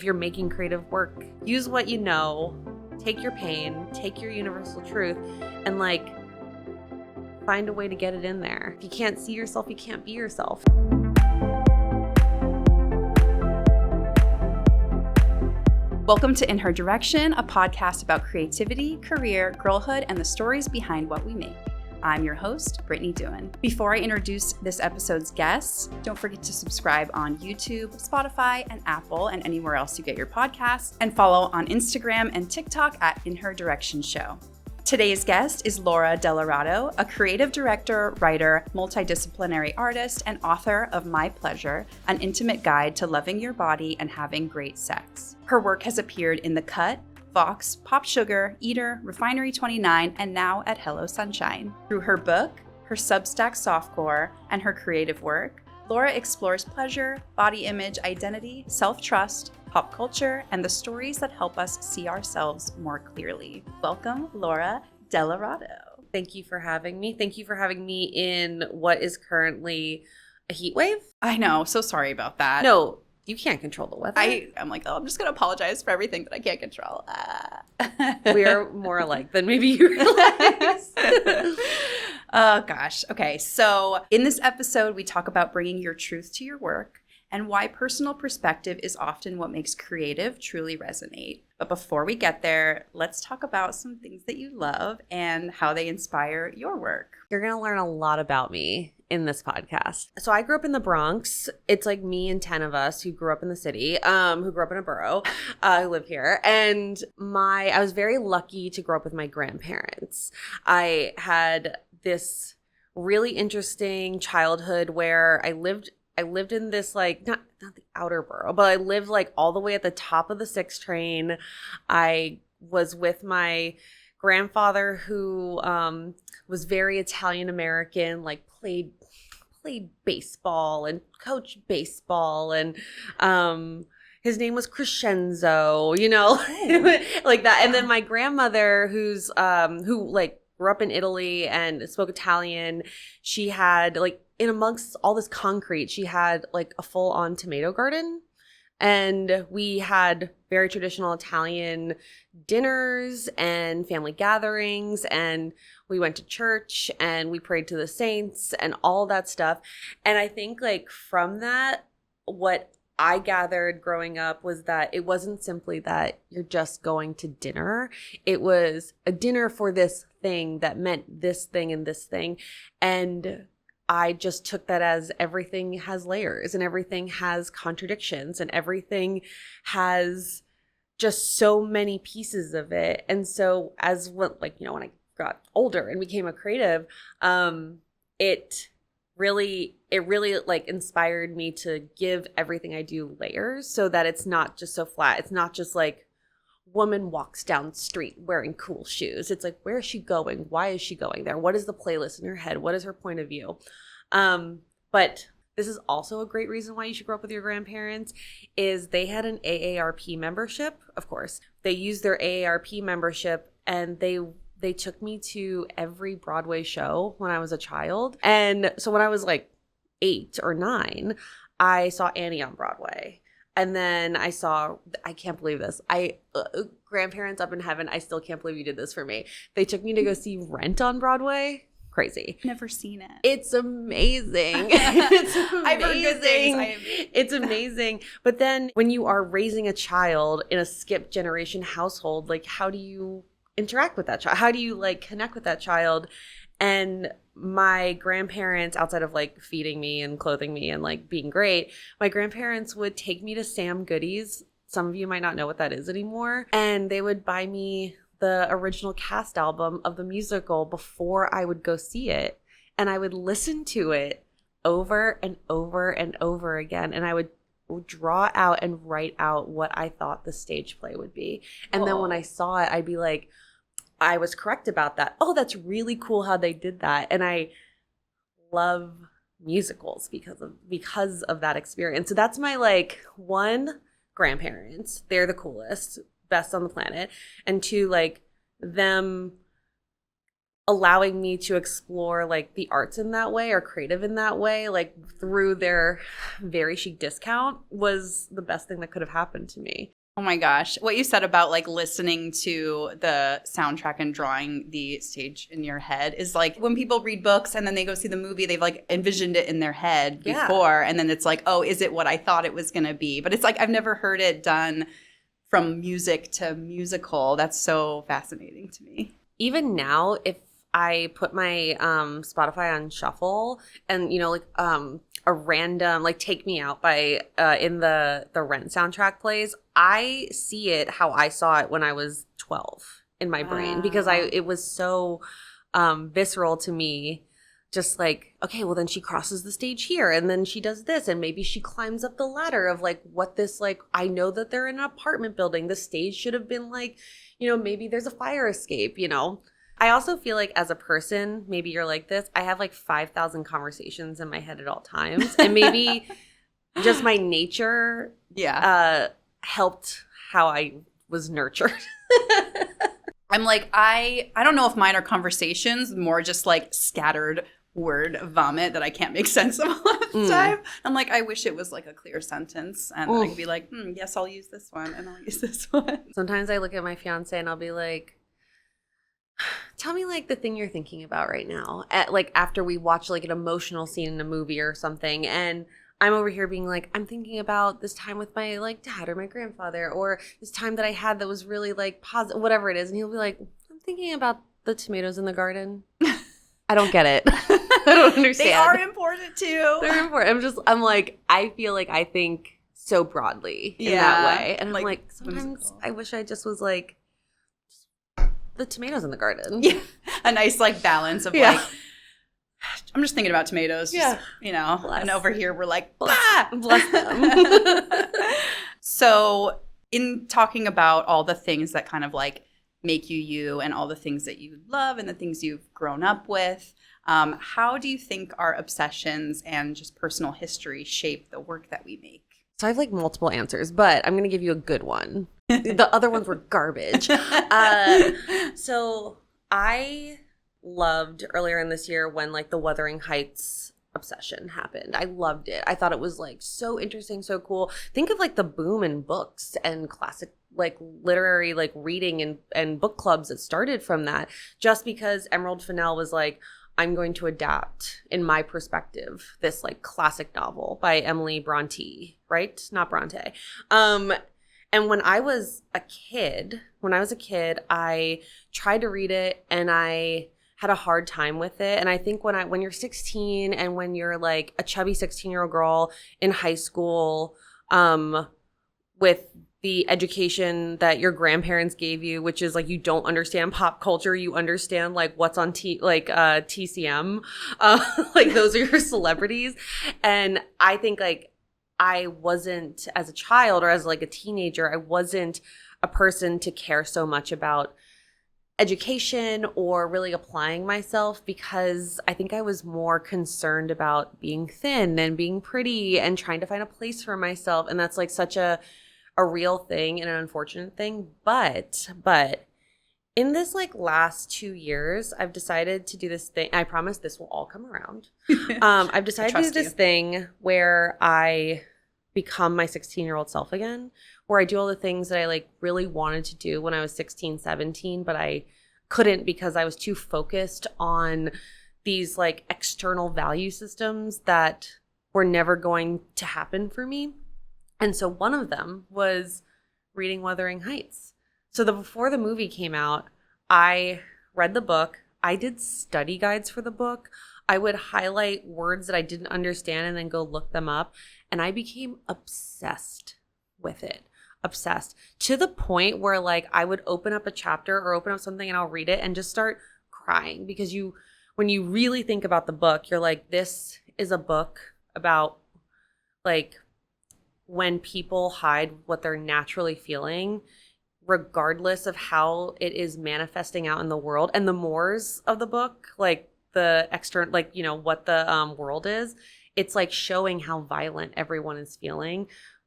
you're making creative work, use what you know, take your pain, take your universal truth, and like find a way to get it in there. If you can't see yourself, you can't be yourself. Welcome to In Her Direction, a podcast about creativity, career, girlhood, and the stories behind what we make. I'm your host, Brittany Doohan. Before I introduce this episode's guests, don't forget to subscribe on YouTube, Spotify, and Apple, and anywhere else you get your podcasts, and follow on Instagram and TikTok at In Her Direction Show. Today's guest is Laura Delarato, a creative director, writer, multidisciplinary artist, and author of My Pleasure, an intimate guide to loving your body and having great sex. Her work has appeared in The Cut, Vox, Pop Sugar, Eater, Refinery 29, and now at Hello Sunshine. Through her book, her Substack Softcore, and her creative work, Laura explores pleasure, body image, identity, self-trust, pop culture, and the stories that help us see ourselves more clearly. Welcome, Laura Delarato. Thank you for having me. Thank you for having me in what is currently a heat wave. I know, so sorry about that. No, you can't control the weather. I'm like, I'm just going to apologize for everything that I can't control. We are more alike than maybe you realize. Oh, gosh. Okay, so in this episode, we talk about bringing your truth to your work and why personal perspective is often what makes creative truly resonate. But before we get there, let's talk about some things that you love and how they inspire your work. You're going to learn a lot about me in this podcast. So I grew up in the Bronx. It's like me and 10 of us who grew up in the city, who grew up in a borough, who live here. And I was very lucky to grow up with my grandparents. I had this really interesting childhood where I lived in this like, not the outer borough, but I lived like all the way at the top of the 6 train. I was with my grandfather who was very Italian American, like played baseball and coached baseball, and his name was Crescenzo, like that. And then my grandmother who like grew up in Italy and spoke Italian, she had like, in amongst all this concrete, she had like a full-on tomato garden. And we had very traditional Italian dinners and family gatherings, and we went to church and we prayed to the saints and all that stuff. And I think like from that, what I gathered growing up was that it wasn't simply that you're just going to dinner. It was a dinner for this thing that meant this thing and this thing. And I just took that as everything has layers and everything has contradictions and everything has just so many pieces of it. And so when I got older and became a creative, it really like inspired me to give everything I do layers so that it's not just so flat. It's not just like woman walks down the street wearing cool shoes. It's like, where is she going? Why is she going there? What is the playlist in her head? What is her point of view? But this is also a great reason why you should grow up with your grandparents is they had an AARP membership. Of course, they used their AARP membership and they took me to every Broadway show when I was a child. And so when I was like 8 or 9, I saw Annie on Broadway. And then I can't believe this. Grandparents up in heaven, I still can't believe you did this for me. They took me to go see Rent on Broadway. Crazy. Never seen it. It's amazing. It's amazing. I've heard good things. It's amazing. But then when you are raising a child in a skip generation household, like how do you interact with that child? How do you like connect with that child? And my grandparents, outside of like feeding me and clothing me and like being great, my grandparents would take me to Sam Goody's. Some of you might not know what that is anymore. And they would buy me the original cast album of the musical before I would go see it. And I would listen to it over and over and over again. And I would draw out and write out what I thought the stage play would be. And then when I saw it, I'd be like, I was correct about that. Oh, that's really cool how they did that. And I love musicals because of that experience. So that's my like 1, grandparents. They're the coolest, best on the planet. And 2, like them allowing me to explore like the arts in that way or creative in that way, like through their very chic discount, was the best thing that could have happened to me. Oh my gosh. What you said about like listening to the soundtrack and drawing the stage in your head is like when people read books and then they go see the movie, they've like envisioned it in their head before. And then it's like, oh, is it what I thought it was going to be? But it's like I've never heard it done from music to musical. That's so fascinating to me. Even now, if I put my Spotify on shuffle and, you know, like a random, like Take Me Out by in the Rent soundtrack plays, I see it how I saw it when I was 12 in my brain, because it was so visceral to me. Just like, okay, well then she crosses the stage here and then she does this and maybe she climbs up the ladder of like what this, like, I know that they're in an apartment building. The stage should have been like, you know, maybe there's a fire escape, you know. I also feel like as a person, maybe you're like this, I have like 5,000 conversations in my head at all times. And maybe just my nature helped how I was nurtured. I'm like, I don't know if mine are conversations, more just like scattered word vomit that I can't make sense of a lot of the time. I'm like, I wish it was like a clear sentence and I could be like, yes, I'll use this one and I'll use this one. Sometimes I look at my fiance and I'll be like, tell me like the thing you're thinking about right now, like after we watch like an emotional scene in a movie or something, and I'm over here being like, I'm thinking about this time with my like dad or my grandfather, or this time that I had that was really like positive, whatever it is, and he'll be like, I'm thinking about the tomatoes in the garden. I don't get it. I don't understand. They are important too. They're important. I'm like, I feel like I think so broadly in that way, and I'm like sometimes whimsical. I wish I just was like the tomatoes in the garden. Yeah. A nice like balance of like, I'm just thinking about tomatoes. Just, you know, and over here we're like, bless them. So in talking about all the things that kind of like make you you and all the things that you love and the things you've grown up with, how do you think our obsessions and just personal history shape the work that we make? So I have like multiple answers, but I'm going to give you a good one. The other ones were garbage. So I loved earlier in this year when like the Wuthering Heights obsession happened. I loved it. I thought it was like so interesting, so cool. Think of like the boom in books and classic like literary like reading and book clubs that started from that, just because Emerald Fennell was like, I'm going to adapt, in my perspective, this like classic novel by Emily Bronte, right? Not Bronte. And when I was a kid, I tried to read it and I had a hard time with it. And I think when you're 16 and when you're like a chubby 16-year-old girl in high school, with the education that your grandparents gave you, which is like you don't understand pop culture, you understand like what's on TCM, like those are your celebrities. And I think like I wasn't, as a child or as like a teenager, I wasn't a person to care so much about education or really applying myself, because I think I was more concerned about being thin and being pretty and trying to find a place for myself. And that's like such a real thing and an unfortunate thing. But in this like last 2 years, I've decided to do this thing. I promise this will all come around. I've decided to do this thing where I become my 16-year-old self again, where I do all the things that I like really wanted to do when I was 16, 17, but I couldn't because I was too focused on these like external value systems that were never going to happen for me. And so one of them was reading Wuthering Heights. So before the movie came out, I read the book. I did study guides for the book. I would highlight words that I didn't understand and then go look them up. And I became obsessed with it. Obsessed. To the point where like I would open up a chapter or open up something and I'll read it and just start crying. Because when you really think about the book, you're like, this is a book about like when people hide what they're naturally feeling, regardless of how it is manifesting out in the world. And the mores of the book, like the external, like, you know, what the world is, it's like showing how violent everyone is feeling,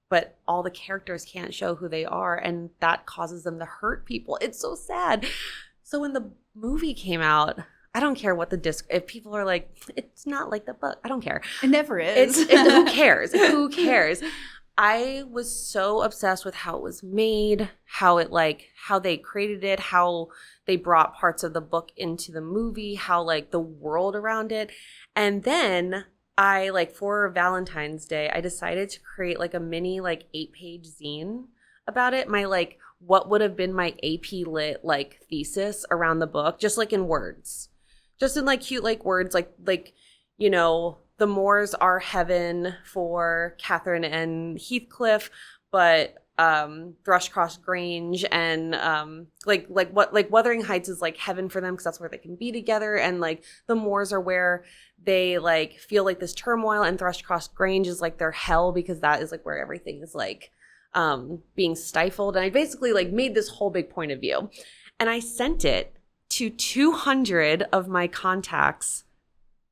but all the characters can't show who they are. And that causes them to hurt people. It's so sad. So when the movie came out, I don't care what the disc, if people are like, it's not like the book, I don't care. It never is. Who cares? Who cares? I was so obsessed with how it was made, how they created it, how they brought parts of the book into the movie, how like the world around it. And then I for Valentine's Day, I decided to create like a mini 8-page zine about it. My what would have been my AP Lit thesis around the book, just in words. Just in cute words the moors are heaven for Catherine and Heathcliff, but Thrushcross Grange and Wuthering Heights is heaven for them because that's where they can be together, and the moors are where they feel this turmoil, and Thrushcross Grange is their hell because that is where everything is being stifled. And I basically made this whole big point of view, and I sent it to 200 of my contacts,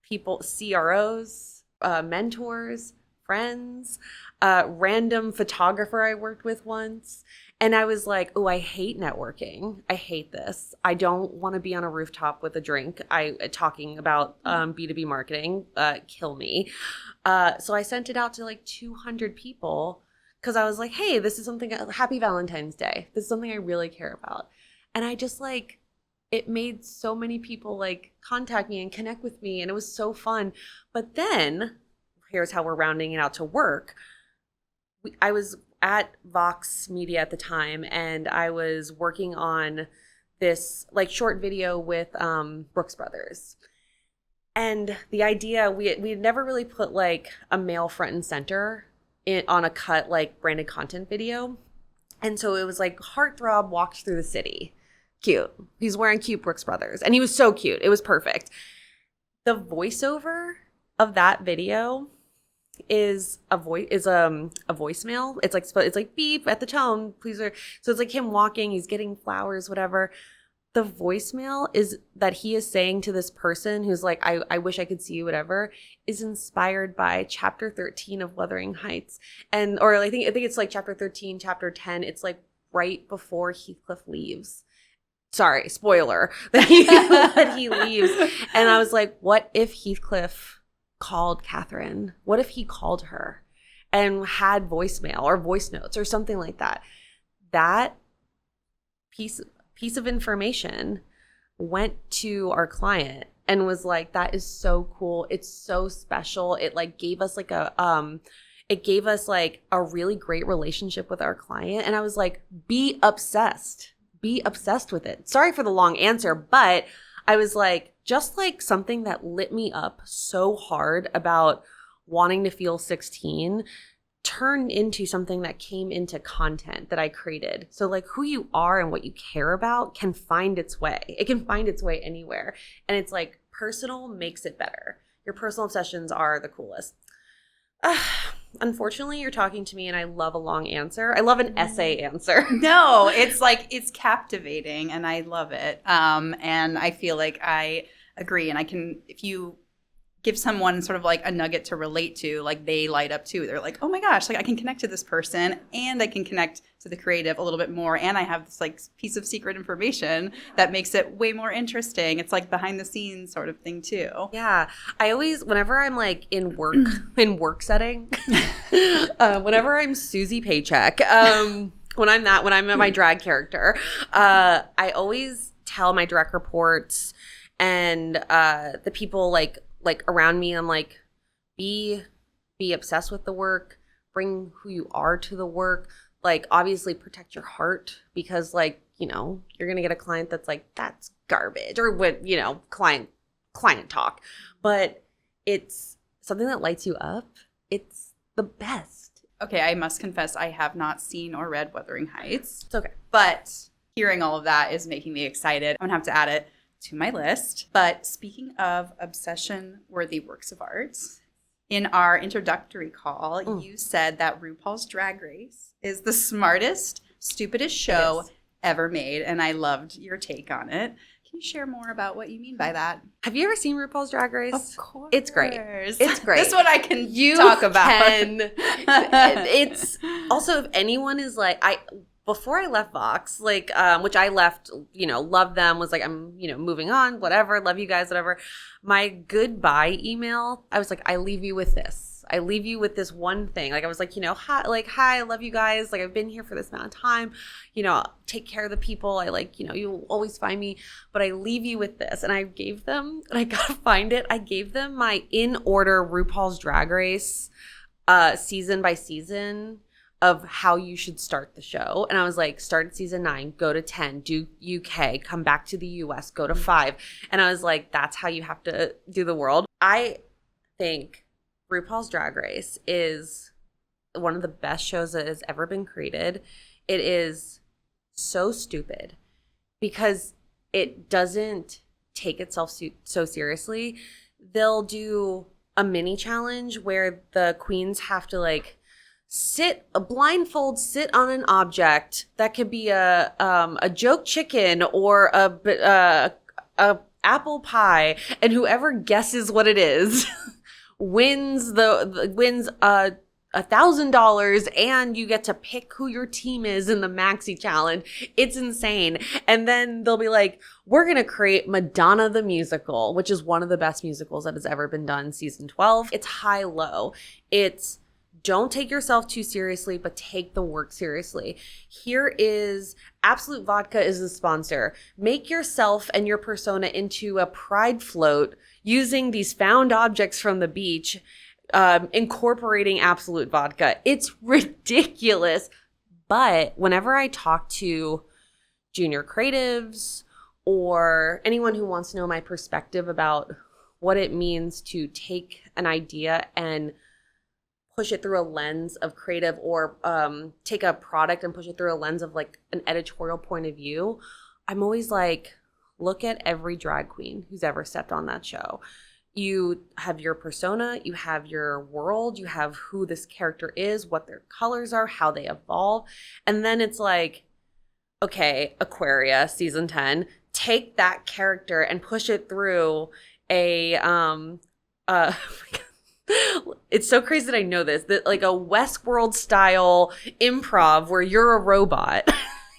people, CROs, mentors, friends, random photographer I worked with once. And I was like, oh, I hate networking. I hate this. I don't want to be on a rooftop with a drink talking about B2B marketing. Kill me. So I sent it out to 200 people because I was like, hey, this is something, happy Valentine's Day. This is something I really care about. And I just it made so many people contact me and connect with me, and it was so fun. But then here's how we're rounding it out to work. I was at Vox Media at the time, and I was working on this short video with Brooks Brothers. And the idea, we had never really put a male front and center on a cut branded content video. And so it was Heartthrob walked through the city. Cute. He's wearing cute Brooks Brothers, and he was so cute. It was perfect. The voiceover of that video is a voicemail. It's beep at the tone, please. So it's him walking, he's getting flowers, whatever. The voicemail is that he is saying to this person who's I wish I could see you, whatever, is inspired by chapter 13 of Wuthering Heights. Or I think it's chapter 13, chapter 10. It's right before Heathcliff leaves. Sorry, spoiler, that he leaves. And I was like, what if Heathcliff called Catherine? What if he called her and had voicemail or voice notes or something like that? That piece of information went to our client and was that is so cool. It's so special. It gave us a really great relationship with our client. And I was be obsessed. Be obsessed with it. Sorry for the long answer, but I was just something that lit me up so hard about wanting to feel 16 turned into something that came into content that I created. So who you are and what you care about can find its way. It can find its way anywhere. And it's personal makes it better. Your personal obsessions are the coolest. Unfortunately, you're talking to me and I love a long answer. I love an essay answer. No, it's it's captivating and I love it. And I feel I agree. And I can, if you give someone sort of a nugget to relate to, they light up too. They're oh my gosh, I can connect to this person and I can connect to the creative a little bit more. And I have this piece of secret information that makes it way more interesting. It's behind the scenes sort of thing too. Yeah. I always, whenever I'm in work setting, whenever I'm Susie Paycheck, when I'm my drag character, I always tell my direct reports and the people around me, I'm be obsessed with the work, bring who you are to the work, obviously protect your heart because you're gonna get a client that's that's garbage or what, client talk, but it's something that lights you up. It's the best. Okay, I must confess I have not seen or read Wuthering Heights. It's okay. But hearing all of that is making me excited. I'm gonna have to add it to my list. But speaking of obsession-worthy works of art, in our introductory call, you said that RuPaul's Drag Race is the smartest, stupidest show ever made, and I loved your take on it. Can you share more about what you mean by that? Have you ever seen RuPaul's Drag Race? Of course. It's great. It's great. This one I can talk about. It's also, if anyone is before I left Vox, like, which I left, loved them, was like, I'm, moving on, whatever, love you guys, whatever. My goodbye email, I was like, I leave you with this. I leave you with this one thing. Like, I was like, hi, I love you guys. Like, I've been here for this amount of time. Take care of the people. I like, you'll always find me. But I leave you with this. And I gave them, and I gotta find it. I gave them my in order RuPaul's Drag Race season by season of how you should start the show. And I was like, start at season 9, go to 10, do UK, come back to the US, go to 5. And I was like, that's how you have to do the world. I think RuPaul's Drag Race is one of the best shows that has ever been created. It is so stupid because it doesn't take itself so seriously. They'll do a mini challenge where the queens have to like sit on an object that could be a joke chicken or a apple pie, and whoever guesses what it is wins $1,000, and you get to pick who your team is in the maxi challenge. It's insane. And then they'll be like, we're going to create Madonna the Musical, which is one of the best musicals that has ever been done, season 12. It's high-low. It's don't take yourself too seriously, but take the work seriously. Here is Absolute Vodka is the sponsor. Make yourself and your persona into a pride float using these found objects from the beach, incorporating Absolute Vodka. It's ridiculous. But whenever I talk to junior creatives or anyone who wants to know my perspective about what it means to take an idea and push it through a lens of creative, or take a product and push it through a lens of like an editorial point of view, I'm always like, look at every drag queen who's ever stepped on that show. You have your persona, you have your world, you have who this character is, what their colors are, how they evolve. And then it's like, okay, Aquaria, season 10, take that character and push it through a, it's so crazy that I know this, that like a Westworld style improv where you're a robot.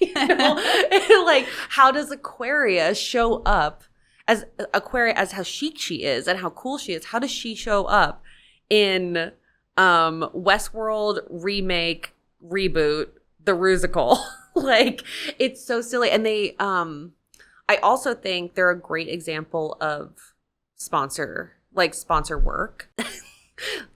Like, how does Aquaria show up as Aquaria, as how chic she is and how cool she is? How does she show up in Westworld remake reboot the Rusical? Like, it's so silly. And they I also think they're a great example of sponsor work.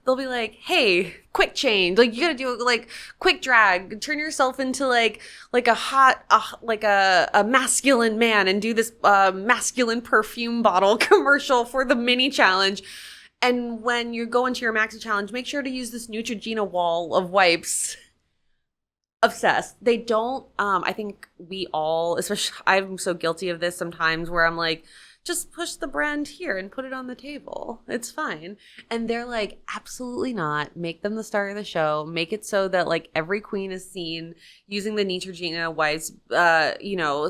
They'll be like, hey, quick change. Like, you gotta do like quick drag, turn yourself into like a hot, like a masculine man, and do this masculine perfume bottle commercial for the mini challenge. And when you go into your maxi challenge, make sure to use this Neutrogena wall of wipes. Obsessed. They don't, I think we all, especially I'm so guilty of this sometimes, where I'm like, just push the brand here and put it on the table. It's fine. And they're like, absolutely not. Make them the star of the show. Make it so that like every queen is seen using the Neutrogena wipes.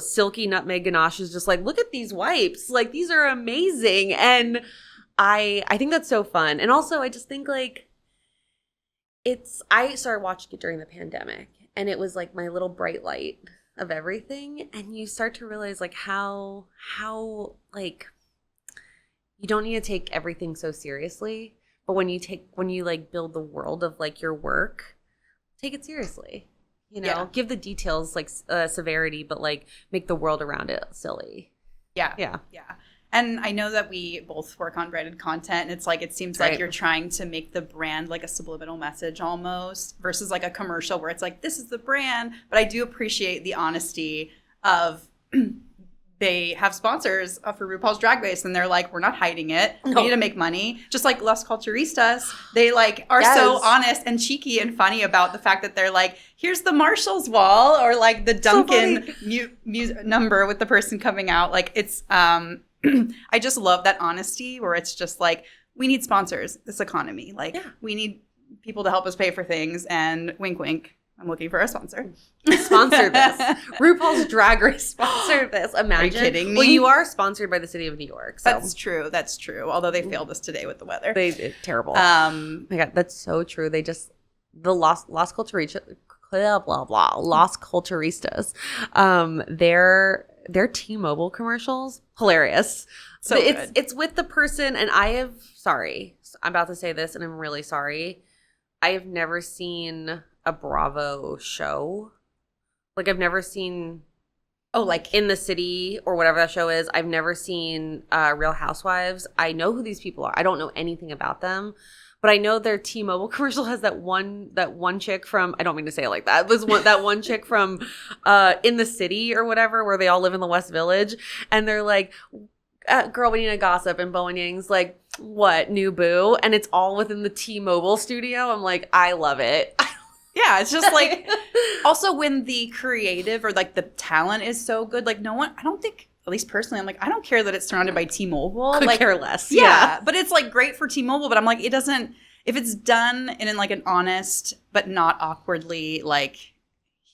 Silky Nutmeg Ganache is just like, look at these wipes. Like, these are amazing. And I think that's so fun. And also I just think like I started watching it during the pandemic, and it was like my little bright light of everything. And you start to realize like how like you don't need to take everything so seriously, but when you like build the world of like your work, take it seriously, give the details like severity, but like make the world around it silly. Yeah. And I know that we both work on branded content, and it's like, it seems like you're trying to make the brand like a subliminal message almost, versus like a commercial where it's like, this is the brand. But I do appreciate the honesty of they have sponsors for RuPaul's Drag Race, and they're like, we're not hiding it. We need to make money. Just like Las Culturistas, they like are so honest and cheeky and funny about the fact that they're like, here's the Marshall's wall, or like the Duncan number with the person coming out. Like, it's I just love that honesty where it's just like, we need sponsors, this economy. Like, we need people to help us pay for things, and wink, wink, I'm looking for a sponsor. Sponsor this. RuPaul's Drag Race sponsor this. Imagine. Are you kidding me? Well, you are sponsored by the city of New York. So. That's true. Although they failed us today with the weather. Terrible. Oh my God, that's so true. They just, the Las blah, blah, blah, Las Culturistas. Their T-Mobile commercials, hilarious. So good. It's with the person, and I'm about to say this, and I'm really sorry. I have never seen a Bravo show. Like, I've never seen... Oh, like In the City or whatever that show is. I've never seen Real Housewives. I know who these people are. I don't know anything about them. But I know their T-Mobile commercial has that one chick from, I don't mean to say it like that. It was that one chick from In the City or whatever, where they all live in the West Village. And they're like, girl, we need to gossip. And Bowen Yang's like, what, new boo? And it's all within the T-Mobile studio. I'm like, I love it. Yeah, it's just like, also when the creative or like the talent is so good, like no one, I don't think, at least personally, I'm like, I don't care that it's surrounded by T-Mobile. Could like, care less. Yeah, but it's like great for T-Mobile, but I'm like, it doesn't, if it's done in like an honest but not awkwardly, like,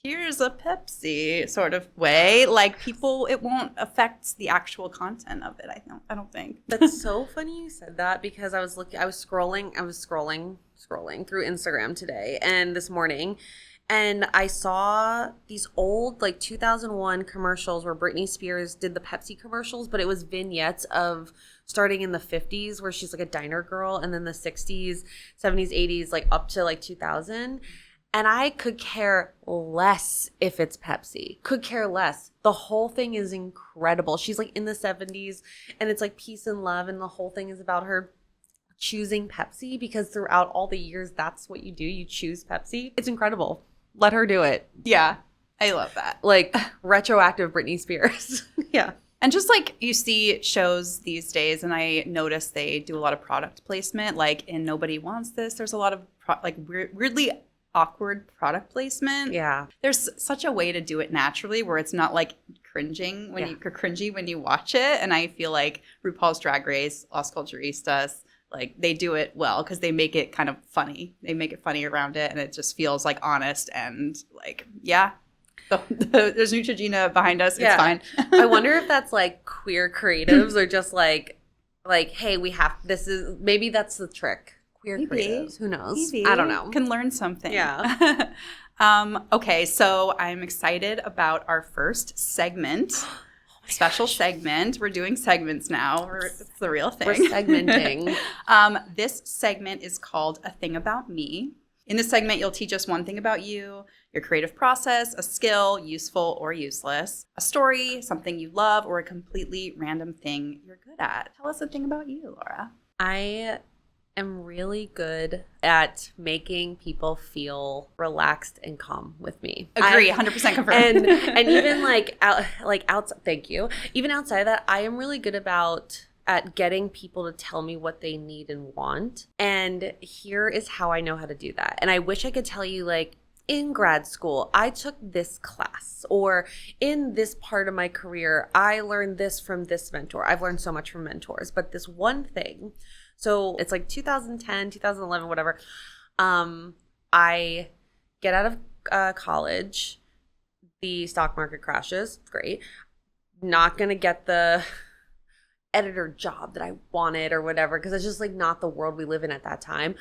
here's a Pepsi sort of way, like people, it won't affect the actual content of it. I don't think. That's so funny you said that, because I was scrolling through Instagram today and this morning, and I saw these old like 2001 commercials where Britney Spears did the Pepsi commercials, but it was vignettes of starting in the 50s where she's like a diner girl, and then the 60s, 70s, 80s, like up to like 2000. And I could care less if it's Pepsi. Could care less. The whole thing is incredible. She's like in the 70s, and it's like peace and love, and the whole thing is about her choosing Pepsi, because throughout all the years, that's what you do. You choose Pepsi. It's incredible. Let her do it. Yeah, I love that. Like retroactive Britney Spears. Yeah. And just like you see shows these days, and I notice they do a lot of product placement, like in Nobody Wants This, there's a lot of weirdly awkward product placement. Yeah. There's such a way to do it naturally where it's not like cringy when you watch it. And I feel like RuPaul's Drag Race, Las Culturistas, like they do it well because they make it kind of funny. They make it funny around it, and it just feels like honest and like, yeah. There's Neutrogena behind us. Yeah. It's fine. I wonder if that's like queer creatives or just like, hey, maybe that's the trick. Queer creatives. Who knows? Maybe. I don't know. Can learn something. Yeah. Okay, so I'm excited about our first segment. Special segment. We're doing segments now. It's the real thing. We're segmenting. This segment is called A Thing About Me. In this segment, you'll teach us one thing about you, your creative process, a skill, useful or useless, a story, something you love, or a completely random thing you're good at. Tell us a thing about you, Laura. I am really good at making people feel relaxed and calm with me. Agree, 100% confirmed. And even thank you. Even outside of that, I am really good at getting people to tell me what they need and want. And here is how I know how to do that. And I wish I could tell you, like, in grad school, I took this class, or in this part of my career, I learned this from this mentor. I've learned so much from mentors, but this one thing, so it's like 2010, 2011, whatever. I get out of college, the stock market crashes, it's great. Not going to get the editor job that I wanted or whatever, because it's just like not the world we live in at that time.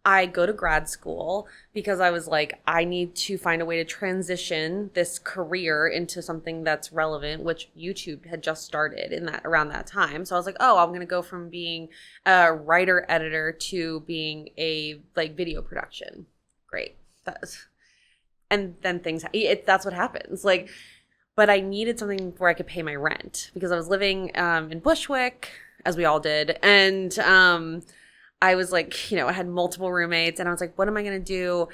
I go to grad school because I was like, I need to find a way to transition this career into something that's relevant, which YouTube had just started around that time. So I was like, oh, I'm going to go from being a writer editor to being a like video production. Great. And then that's what happens. Like, but I needed something where I could pay my rent because I was living in Bushwick, as we all did. And I was like, I had multiple roommates, and I was like, what am I going to do?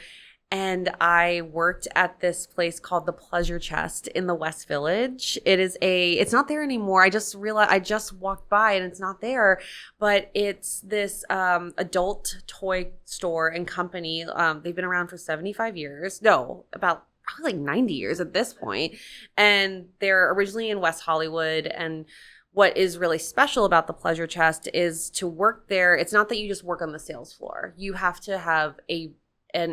And I worked at this place called the Pleasure Chest in the West Village. It's not there anymore. I just realized, I just walked by and it's not there, but it's this adult toy store and company. They've been around for 75 years. No, about probably like 90 years at this point. And they're originally in West Hollywood. And what is really special about the Pleasure Chest is to work there. It's not that you just work on the sales floor. You have to have an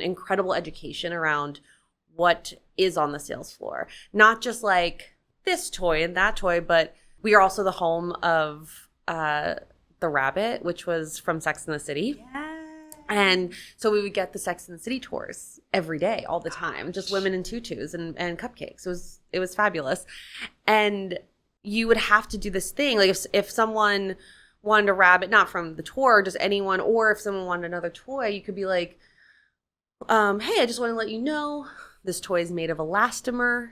incredible education around what is on the sales floor. Not just like this toy and that toy, but we are also the home of the Rabbit, which was from Sex and the City. Yeah. And so we would get the Sex and the City tours every day, all the time, just women in tutus and cupcakes. It was fabulous. And you would have to do this thing. Like if someone wanted a rabbit, not from the tour, just anyone, or if someone wanted another toy, you could be like, hey, I just want to let you know this toy is made of elastomer.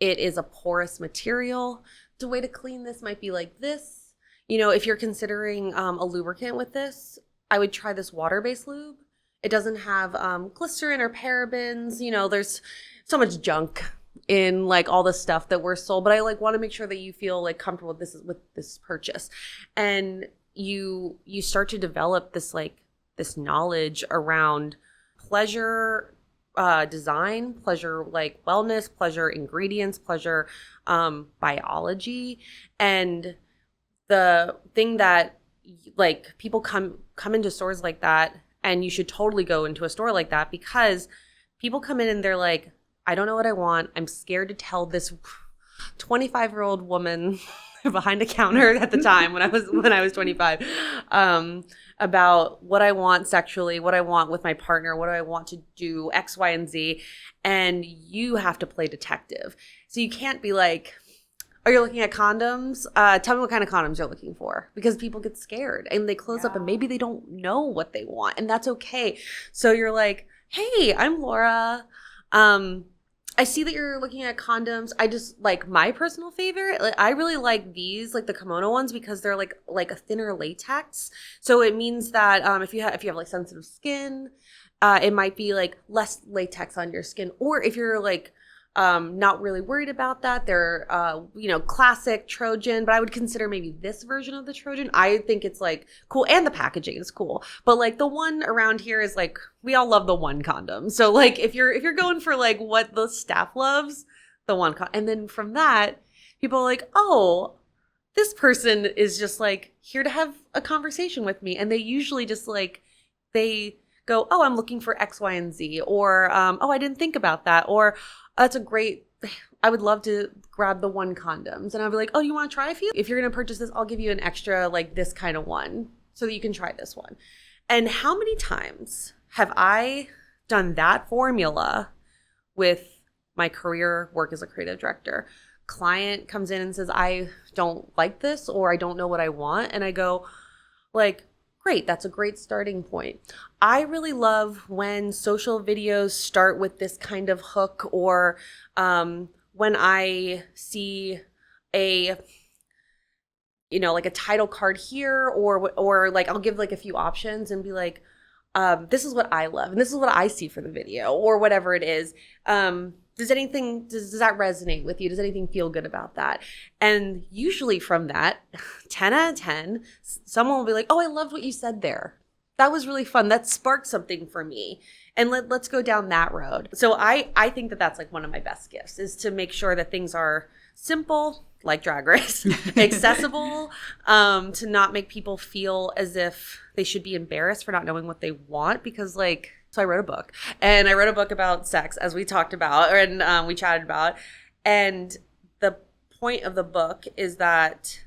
It is a porous material. The way to clean this might be like this. You know, if you're considering a lubricant with this, I would try this water-based lube. It doesn't have glycerin or parabens. You know, there's so much junk in like all the stuff that we're sold, but I like want to make sure that you feel like comfortable with this purchase. And you start to develop this knowledge around pleasure design, pleasure like wellness, pleasure ingredients, pleasure biology. And the thing that like people come into stores like that, and you should totally go into a store like that, because people come in and they're like, I don't know what I want. I'm scared to tell this 25-year-old woman behind a counter at the time when I was 25 about what I want sexually, what I want with my partner, what do I want to do, X, Y, and Z. And you have to play detective. So you can't be like, are you looking at condoms? Tell me what kind of condoms you're looking for, because people get scared and they close up and maybe they don't know what they want, and that's okay. So you're like, hey, I'm Laura. I see that you're looking at condoms. I just like my personal favorite. Like, I really like these, like the kimono ones, because they're like a thinner latex. So it means that if you have like sensitive skin, it might be like less latex on your skin. Or if you're like not really worried about that, they're classic Trojan, but I would consider maybe this version of the Trojan. I think it's like cool, and the packaging is cool, but like the one around here is like, we all love the one condom. So like if you're going for like what the staff loves, the one and then from that, people are like, oh, this person is just like here to have a conversation with me, and they usually just like they go, oh, I'm looking for X, Y, and Z, or oh, I didn't think about that, or that's a great, I would love to grab the one condoms. And I'd be like, oh, you want to try a few? If you're going to purchase this, I'll give you an extra, like this kind of one so that you can try this one. And how many times have I done that formula with my career work as a creative director? Client comes in and says, I don't like this, or I don't know what I want. And I go like, great, that's a great starting point. I really love when social videos start with this kind of hook, or when I see a, like a title card here, or like I'll give like a few options and be like, this is what I love, and this is what I see for the video, or whatever it is. Does that resonate with you? Does anything feel good about that? And usually from that, 10 out of 10, someone will be like, oh, I loved what you said there. That was really fun. That sparked something for me. And let's go down that road. So I think that that's like one of my best gifts, is to make sure that things are simple, like Drag Race, accessible, to not make people feel as if they should be embarrassed for not knowing what they want, because like, so I wrote a book, and I wrote a book about sex, as we talked about, and we chatted about. And the point of the book is that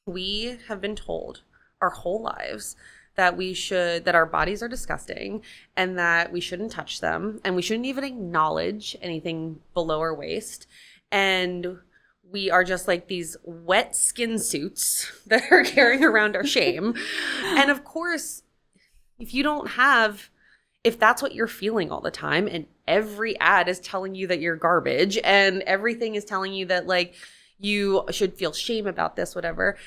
we have been told our whole lives that our bodies are disgusting, and that we shouldn't touch them, and we shouldn't even acknowledge anything below our waist. And we are just like these wet skin suits that are carrying around our shame. And of course, if that's what you're feeling all the time, and every ad is telling you that you're garbage, and everything is telling you that like you should feel shame about this, whatever,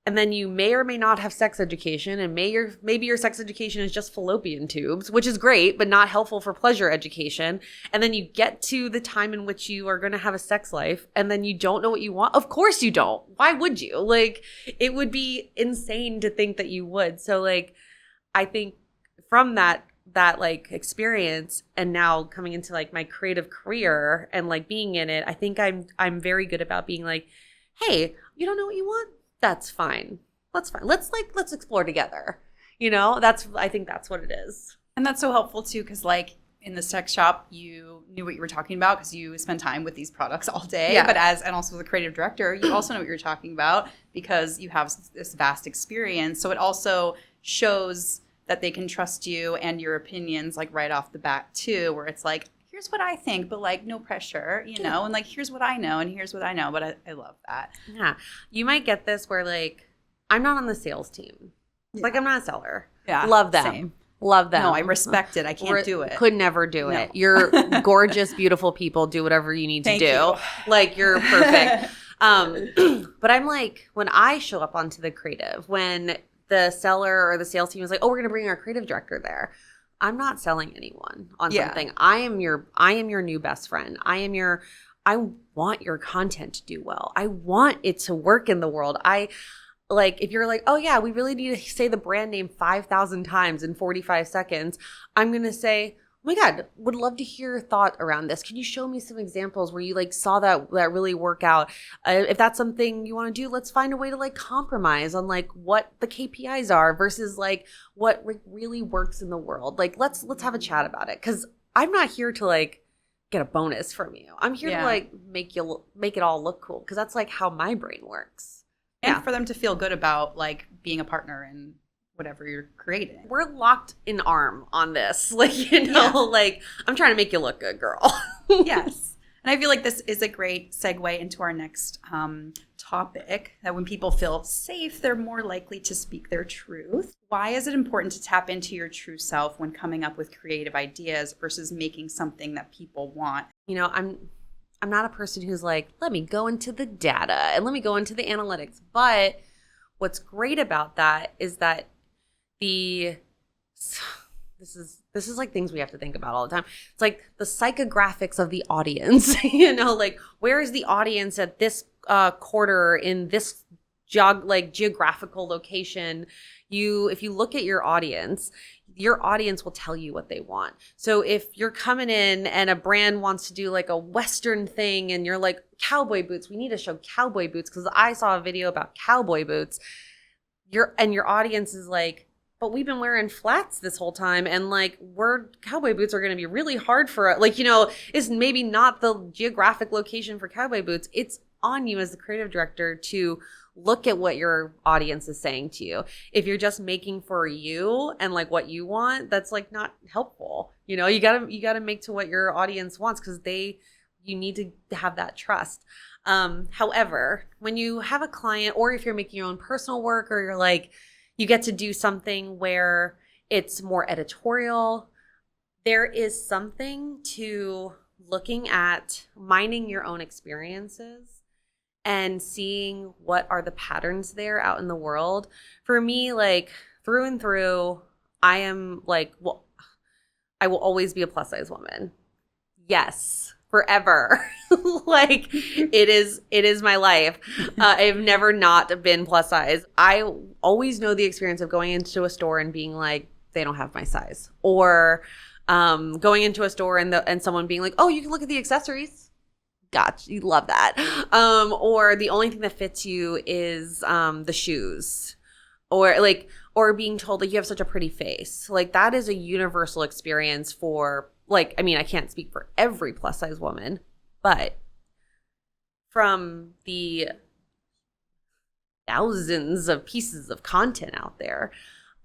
and then you may or may not have sex education, and maybe your sex education is just fallopian tubes, which is great, but not helpful for pleasure education. And then you get to the time in which you are going to have a sex life, and then you don't know what you want. Of course you don't. Why would you? Like, it would be insane to think that you would. So like, I think from that like experience, and now coming into like my creative career and like being in it, I think I'm very good about being like, hey, you don't know what you want? That's fine. That's fine. Let's explore together. I think that's what it is. And that's so helpful too, because like in the sex shop, you knew what you were talking about because you spend time with these products all day. Yeah. And also as a creative director, you also know what you're talking about because you have this vast experience. So it also shows that they can trust you and your opinions like right off the bat too, where it's like, here's what I think, but like no pressure, you know, and like here's what I know and here's what I know. But I love that. Yeah. You might get this where like I'm not on the sales team. Yeah. Like I'm not a seller. Yeah. Love them. Same. Love them. No, I respect it. I can't do it. Could never do it. You're gorgeous, beautiful people. Do whatever you need to Thank do. you. Like you're perfect. But I'm like, when I show up onto the creative, when the seller or the sales team is like, oh, we're going to bring our creative director there. I'm not selling anyone on something. I am your new best friend. I want your content to do well. I want it to work in the world. Like, if you're like, oh yeah, we really need to say the brand name 5,000 times in 45 seconds, I'm going to say, oh my God, would love to hear your thought around this. Can you show me some examples where you like saw that really work out? If that's something you want to do, let's find a way to like compromise on like what the KPIs are versus like what really works in the world. Like, let's have a chat about it. Cause I'm not here to like get a bonus from you. I'm here to like make it all look cool. Cause that's like how my brain works. And for them to feel good about like being a partner in whatever you're creating. We're locked in arm on this. Like, you know, like I'm trying to make you look good, girl. Yes. And I feel like this is a great segue into our next topic, that when people feel safe, they're more likely to speak their truth. Why is it important to tap into your true self when coming up with creative ideas versus making something that people want? You know, I'm not a person who's like, let me go into the data and let me go into the analytics. But what's great about that is that this is like things we have to think about all the time. It's like the psychographics of the audience, you know, like where is the audience at this quarter in this geographical location? If you look at your audience will tell you what they want. So if you're coming in and a brand wants to do like a Western thing and you're like, cowboy boots, we need to show cowboy boots because I saw a video about cowboy boots. Your audience is like, but we've been wearing flats this whole time and like cowboy boots are going to be really hard for us. Like, you know, it's maybe not the geographic location for cowboy boots. It's on you as the creative director to look at what your audience is saying to you. If you're just making for you and like what you want, that's like not helpful. You know, you gotta make to what your audience wants because you need to have that trust. However, when you have a client or if you're making your own personal work or you're like, you get to do something where it's more editorial, there is something to looking at mining your own experiences and seeing what are the patterns there out in the world. For me, like through and through, I am like, well, I will always be a plus size woman. Yes, forever. Like it is my life. I've never not been plus size. I always know the experience of going into a store and being like, they don't have my size. Or going into a store and someone being like, oh, you can look at the accessories. Gotcha. You love that. Or the only thing that fits you is the shoes. Or being told like you have such a pretty face. Like that is a universal experience for like, I mean, I can't speak for every plus size woman, but from the thousands of pieces of content out there,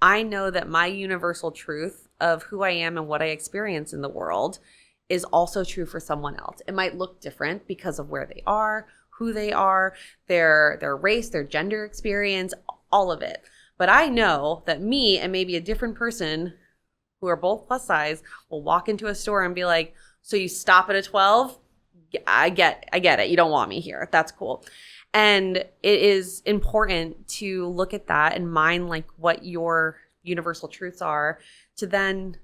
I know that my universal truth of who I am and what I experience in the world is also true for someone else. It might look different because of where they are, who they are, their race, their gender experience, all of it. But I know that me and maybe a different person who are both plus size will walk into a store and be like, so you stop at a 12? I get it. You don't want me here. That's cool. And it is important to look at that and mine like what your universal truths are to then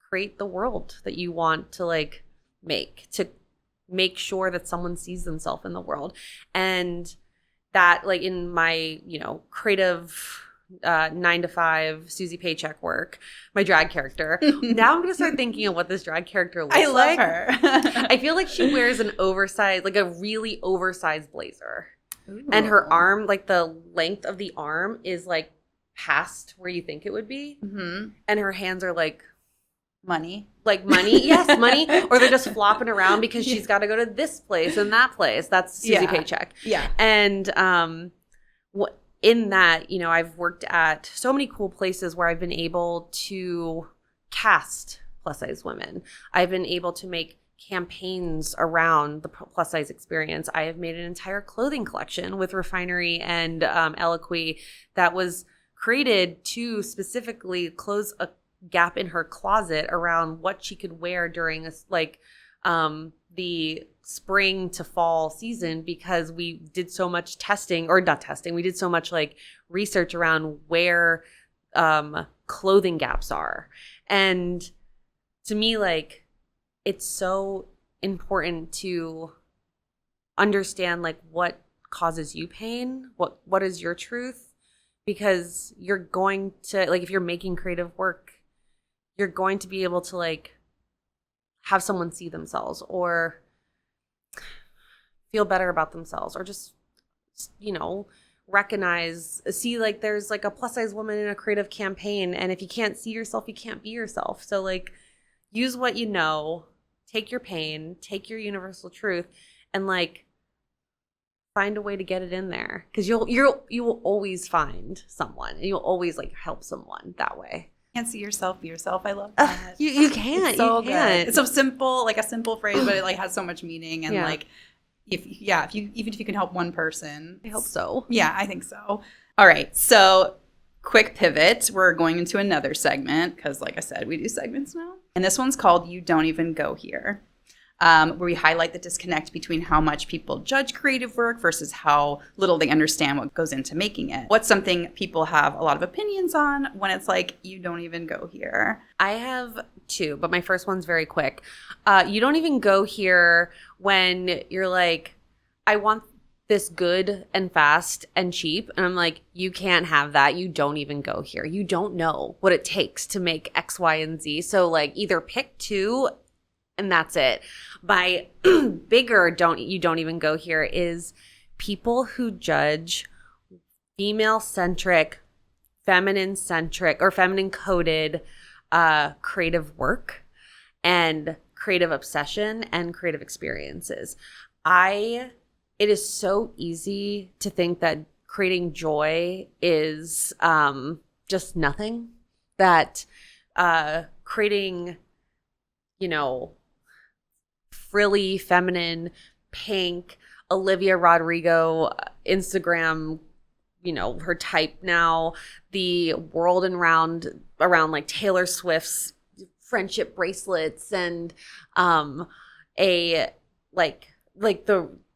create the world that you want to like to make sure that someone sees themselves in the world. And that like in my, you know, creative 9 to 5 Susie Paycheck work, my drag character. Now I'm going to start thinking of what this drag character looks like. I love her. I feel like she wears an oversized, like a really oversized blazer. Ooh. And her arm, like the length of the arm is like past where you think it would be. Mm-hmm. And her hands are like money. Like money. Yes, money. Or they're just flopping around because she's got to go to this place and that place. That's Susie Paycheck. Yeah. And in that, you know, I've worked at so many cool places where I've been able to cast plus size women. I've been able to make campaigns around the plus size experience. I have made an entire clothing collection with Refinery and Eloquy that was created to specifically close a gap in her closet around what she could wear during the spring to fall season, because we did so much we did so much like research around where clothing gaps are. And to me, like, it's so important to understand like what causes you pain, what is your truth, because you're going to, like, if you're making creative work, you're going to be able to like have someone see themselves or feel better about themselves, or just, you know, see like there's like a plus size woman in a creative campaign, and if you can't see yourself, you can't be yourself. So like, use what you know, take your pain, take your universal truth, and like find a way to get it in there, because you will always find someone, and you'll always like help someone that way. Can't see yourself, be yourself. I love that. You can't. It's so you can't. Good. It's so simple, like a simple phrase, but it like has so much meaning. And like, if you can help one person, I hope so. Yeah, I think so. All right, so quick pivot. We're going into another segment because, like I said, we do segments now, and this one's called "You Don't Even Go Here." Where we highlight the disconnect between how much people judge creative work versus how little they understand what goes into making it. What's something people have a lot of opinions on when it's like, you don't even go here? I have two, but my first one's very quick. You don't even go here when you're like, I want this good and fast and cheap. And I'm like, you can't have that. You don't even go here. You don't know what it takes to make X, Y, and Z. So like, either pick two and that's it. My bigger don't even go here is people who judge female-centric, feminine-centric, or feminine-coded creative work and creative obsession and creative experiences. It is so easy to think that creating joy is just nothing, that creating, you know, frilly, feminine, pink, Olivia Rodrigo, Instagram, you know, her type now, the world and around like Taylor Swift's friendship bracelets and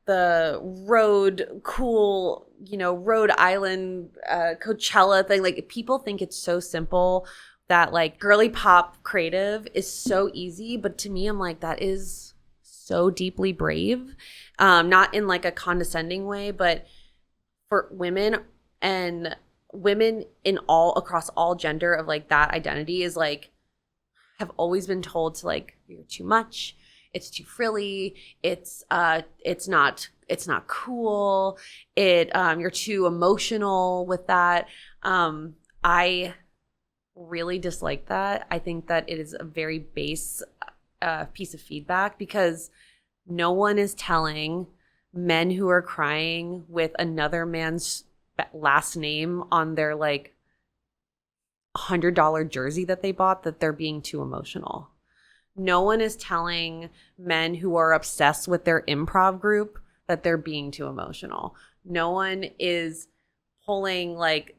the road cool, you know, Rhode Island Coachella thing. Like, people think it's so simple, that like girly pop creative is so easy, but to me, I'm like, that is so deeply brave, not in like a condescending way, but for women and women in across all gender of like that identity is like, have always been told to like, you're too much, it's too frilly, it's not cool, you're too emotional with that. I really dislike that. I think that it is a very base piece of feedback, because no one is telling men who are crying with another man's last name on their like $100 jersey that they bought that they're being too emotional. No one is telling men who are obsessed with their improv group that they're being too emotional. No one is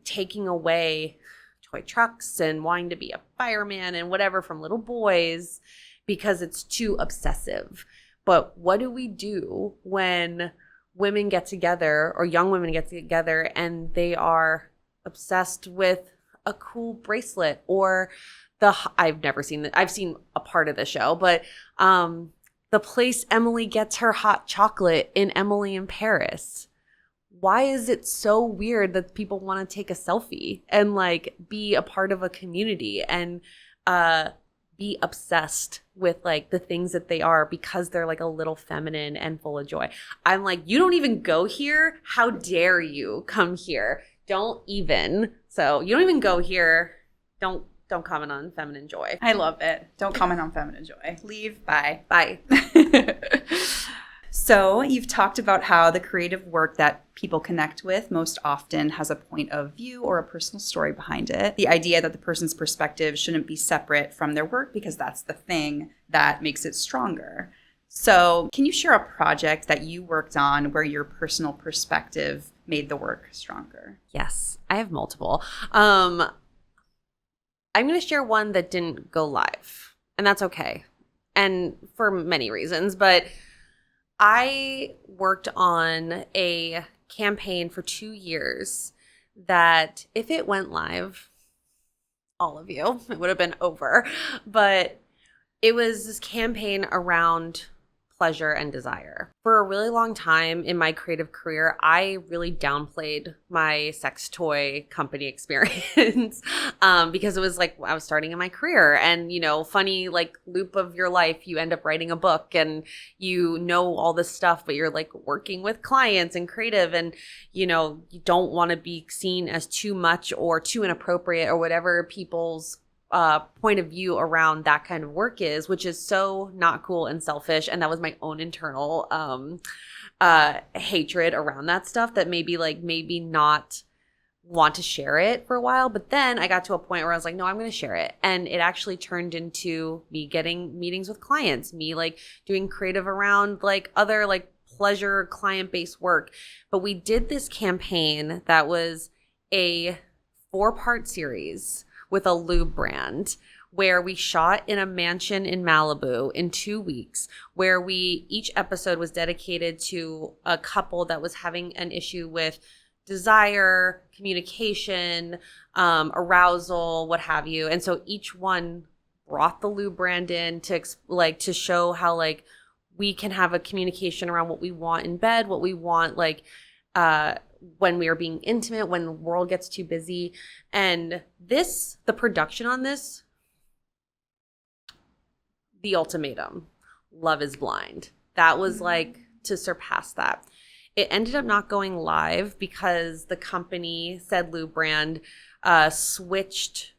taking away toy trucks and wanting to be a fireman and whatever from little boys because it's too obsessive. But what do we do when women get together, or young women get together, and they are obsessed with a cool bracelet, or I've never seen that. I've seen a part of the show, but the place Emily gets her hot chocolate in Emily in Paris. Why is it so weird that people want to take a selfie and like be a part of a community and be obsessed with like the things that they are because they're like a little feminine and full of joy? I'm like, you don't even go here. How dare you come here? Don't even. So you don't even go here. Don't comment on feminine joy. I love it. Don't comment on feminine joy. Leave. Bye. Bye. So you've talked about how the creative work that people connect with most often has a point of view or a personal story behind it. The idea that the person's perspective shouldn't be separate from their work because that's the thing that makes it stronger. So can you share a project that you worked on where your personal perspective made the work stronger? Yes, I have multiple. I'm going to share one that didn't go live, and that's okay. And for many reasons, but I worked on a campaign for 2 years that if it went live, all of you, it would have been over. But it was this campaign around pleasure and desire. For a really long time in my creative career, I really downplayed my sex toy company experience because it was like I was starting in my career, and funny like loop of your life, you end up writing a book and you know all this stuff, but you're like working with clients and creative, and you don't want to be seen as too much or too inappropriate or whatever people's point of view around that kind of work is, which is so not cool and selfish. And that was my own internal hatred around that stuff that maybe not want to share it for a while. But then I got to a point where I was like, no, I'm going to share it. And it actually turned into me getting meetings with clients, me like doing creative around like other like pleasure client-based work. But we did this campaign that was a 4-part series with a lube brand where we shot in a mansion in Malibu in 2 weeks, where each episode was dedicated to a couple that was having an issue with desire, communication, arousal, what have you. And so each one brought the lube brand in to show how like we can have a communication around what we want in bed, what we want when we are being intimate, when the world gets too busy. And the production on this, the ultimatum, Love is Blind. That was like to surpass that. It ended up not going live because the company, said lube brand, switched,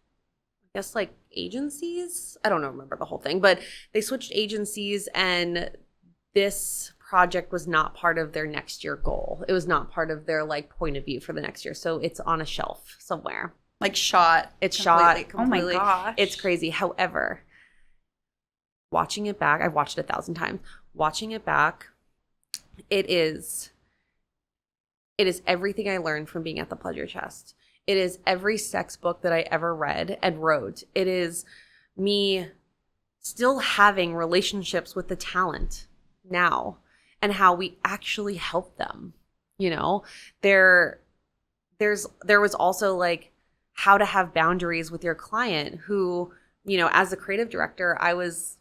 I guess like agencies. I don't remember the whole thing, but they switched agencies, and this project was not part of their next year goal. It was not part of their like point of view for the next year. So it's on a shelf somewhere. Like shot. It's shot completely. Oh my gosh. It's crazy. However, watching it back, I've watched it 1,000 times. Watching it back, it is everything I learned from being at the Pleasure Chest. It is every sex book that I ever read and wrote. It is me still having relationships with the talent now, and how we actually help them. There was also like how to have boundaries with your client who, as a creative director, I was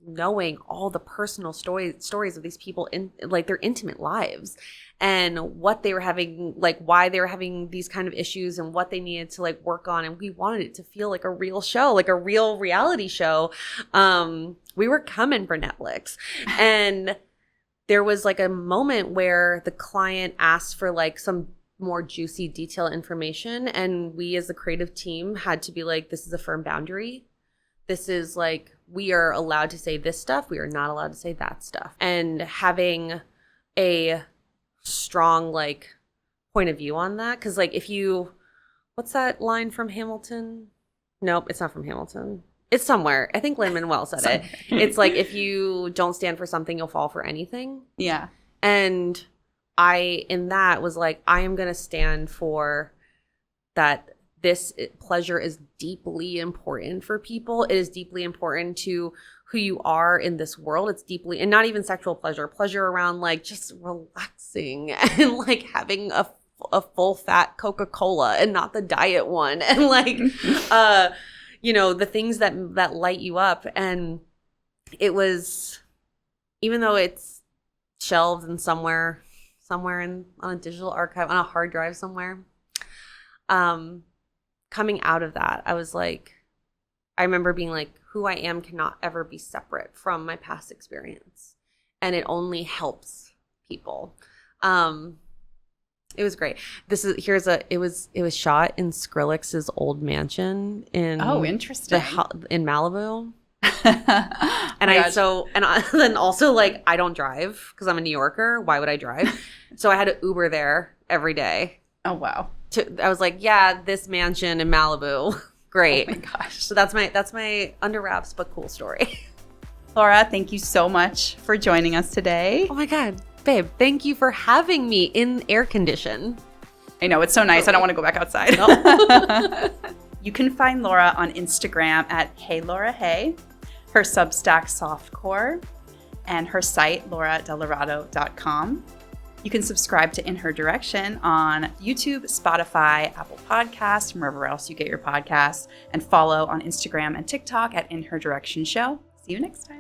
knowing all the personal stories of these people in like their intimate lives and what they were having, like why they were having these kind of issues and what they needed to like work on. And we wanted it to feel like a real show, like a real reality show. We were coming for Netflix. And there was like a moment where the client asked for like some more juicy detailed information. And we as the creative team had to be like, this is a firm boundary. This is like, we are allowed to say this stuff. We are not allowed to say that stuff. And having a strong like point of view on that. Cause like what's that line from Hamilton? Nope, it's not from Hamilton. It's somewhere. I think Lin-Manuel said it. It's like, if you don't stand for something, you'll fall for anything. Yeah. And I, in that, was like, I am going to stand for that. This pleasure is deeply important for people. It is deeply important to who you are in this world. It's deeply, and not even sexual pleasure around like just relaxing and like having a full fat Coca-Cola and not the diet one. And like, the things that light you up. And it was, even though it's shelved and somewhere on a digital archive, on a hard drive somewhere, coming out of that, I was like, I remember being like, who I am cannot ever be separate from my past experience. And it only helps people. It was great. It was shot in Skrillex's old mansion in interesting. In Malibu. Then also like I don't drive because I'm a New Yorker. Why would I drive? So I had to Uber there every day. Oh, wow. I was like, yeah, this mansion in Malibu. Great. Oh my gosh. So that's my under wraps but cool story. Laura, thank you so much for joining us today. Oh my God. Babe, thank you for having me in air condition. I know, it's so nice. I don't want to go back outside. No. You can find Laura on Instagram at HeyLauraHey, her Substack Softcore, and her site, lauradelarato.com. You can subscribe to In Her Direction on YouTube, Spotify, Apple Podcasts, and wherever else you get your podcasts, and follow on Instagram and TikTok at In Her Direction Show. See you next time.